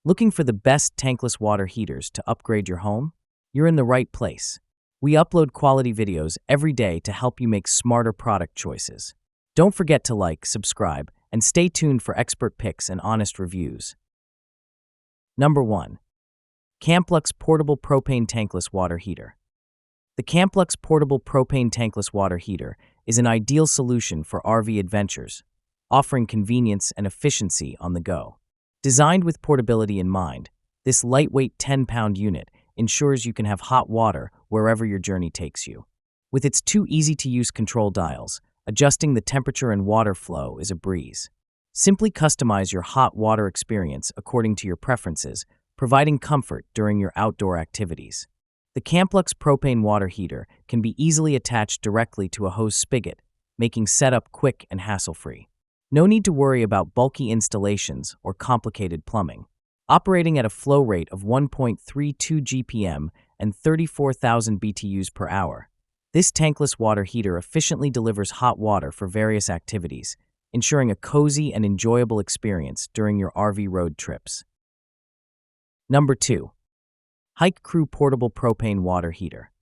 Looking for the best tankless water heaters to upgrade your home? You're in the right place. We upload quality videos every day to help you make smarter product choices. Don't forget to like, subscribe, and stay tuned for expert picks and honest reviews. Number 1. Camplux Portable Propane Tankless Water Heater. The Camplux Portable Propane Tankless Water Heater is an ideal solution for RV adventures, offering convenience and efficiency on the go. Designed with portability in mind, this lightweight 10-pound unit ensures you can have hot water wherever your journey takes you. With its 2 easy-to-use control dials, adjusting the temperature and water flow is a breeze. Simply customize your hot water experience according to your preferences, providing comfort during your outdoor activities. The Camplux propane water heater can be easily attached directly to a hose spigot, making setup quick and hassle-free. No need to worry about bulky installations or complicated plumbing. Operating at a flow rate of 1.32 GPM and 34,000 BTUs per hour, this tankless water heater efficiently delivers hot water for various activities, ensuring a cozy and enjoyable experience during your RV road trips. Number 2. Hike Crew Portable Propane Water Heater.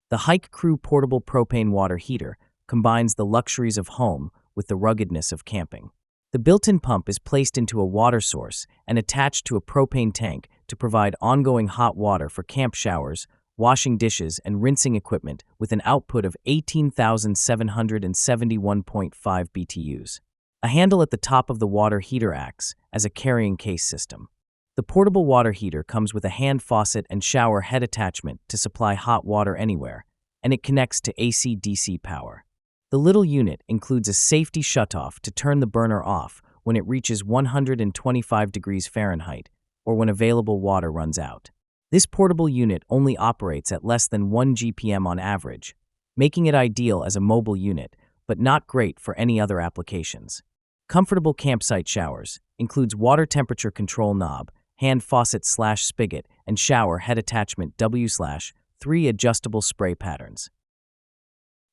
The Hike Crew Portable Propane Water Heater combines the luxuries of home with the ruggedness of camping. The built-in pump is placed into a water source and attached to a propane tank to provide ongoing hot water for camp showers, washing dishes, and rinsing equipment with an output of 18,771.5 BTUs. A handle at the top of the water heater acts as a carrying case system. The portable water heater comes with a hand faucet and shower head attachment to supply hot water anywhere, and it connects to AC/DC power. The little unit includes a safety shutoff to turn the burner off when it reaches 125 degrees Fahrenheit or when available water runs out. This portable unit only operates at less than 1 GPM on average, making it ideal as a mobile unit, but not great for any other applications. Comfortable campsite showers includes water temperature control knob, hand faucet/spigot, and shower head attachment W/3 adjustable spray patterns.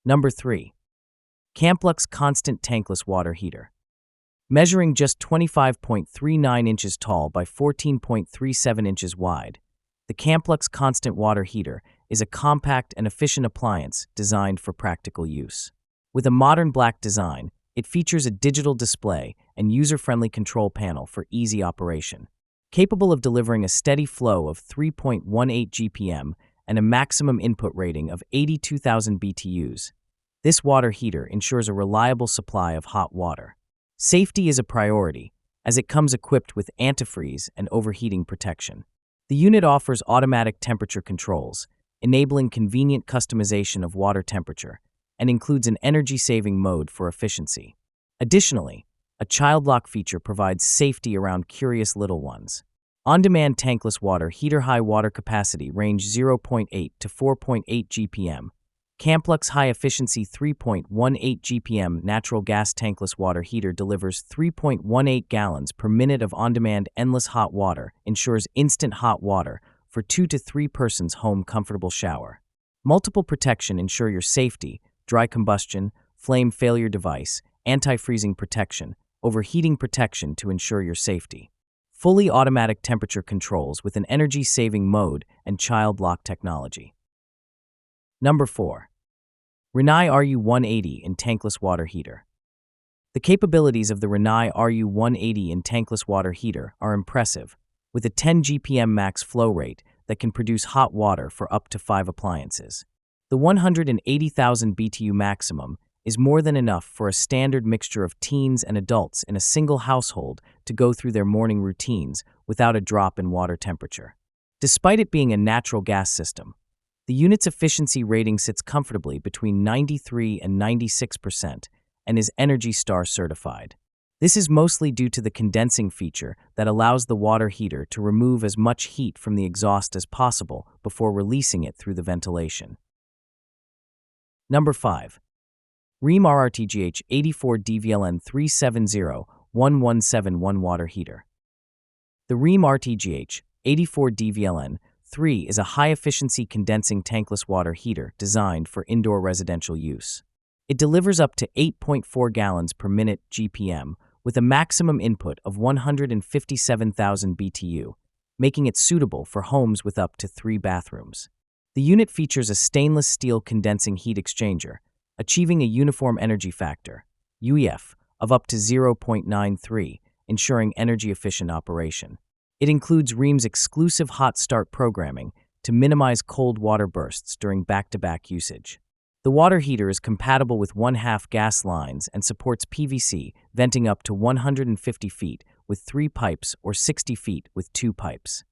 Number 3. Camplux Constant Tankless Water Heater. Measuring just 25.39 inches tall by 14.37 inches wide, the Camplux Constant Water Heater is a compact and efficient appliance designed for practical use. With a modern black design, it features a digital display and user-friendly control panel for easy operation. Capable of delivering a steady flow of 3.18 GPM and a maximum input rating of 82,000 BTUs, this water heater ensures a reliable supply of hot water. Safety is a priority, as it comes equipped with antifreeze and overheating protection. The unit offers automatic temperature controls, enabling convenient customization of water temperature, and includes an energy-saving mode for efficiency. Additionally, a child lock feature provides safety around curious little ones. On-demand tankless water heater high water capacity range 0.8 to 4.8 GPM. Camplux high-efficiency 3.18 GPM natural gas tankless water heater delivers 3.18 gallons per minute of on-demand endless hot water, ensures instant hot water for 2 to 3 persons home comfortable shower. Multiple protection ensure your safety, dry combustion, flame failure device, anti-freezing protection, overheating protection to ensure your safety. Fully automatic temperature controls with an energy-saving mode and child lock technology. Number 4. Reni RU80 in Tankless Water Heater. The capabilities of the Reni RU80 in Tankless Water Heater are impressive, with a 10 GPM max flow rate that can produce hot water for up to 5 appliances. The 180,000 BTU maximum is more than enough for a standard mixture of teens and adults in a single household to go through their morning routines without a drop in water temperature. Despite it being a natural gas system, the unit's efficiency rating sits comfortably between 93 and 96% and is ENERGY STAR certified. This is mostly due to the condensing feature that allows the water heater to remove as much heat from the exhaust as possible before releasing it through the ventilation. Number 5. REM RTGH84 DVLN 370-1171 Water Heater. The REM RTGH84 DVLN 3 is a high-efficiency condensing tankless water heater designed for indoor residential use. It delivers up to 8.4 gallons per minute GPM with a maximum input of 157,000 BTU making it suitable for homes with up to 3 bathrooms. The unit features a stainless steel condensing heat exchanger, achieving a uniform energy factor, UEF, of up to 0.93, ensuring energy-efficient operation. It includes REM's exclusive hot start programming to minimize cold water bursts during back-to-back usage. The water heater is compatible with 1/2 gas lines and supports PVC, venting up to 150 feet with 3 pipes or 60 feet with 2 pipes.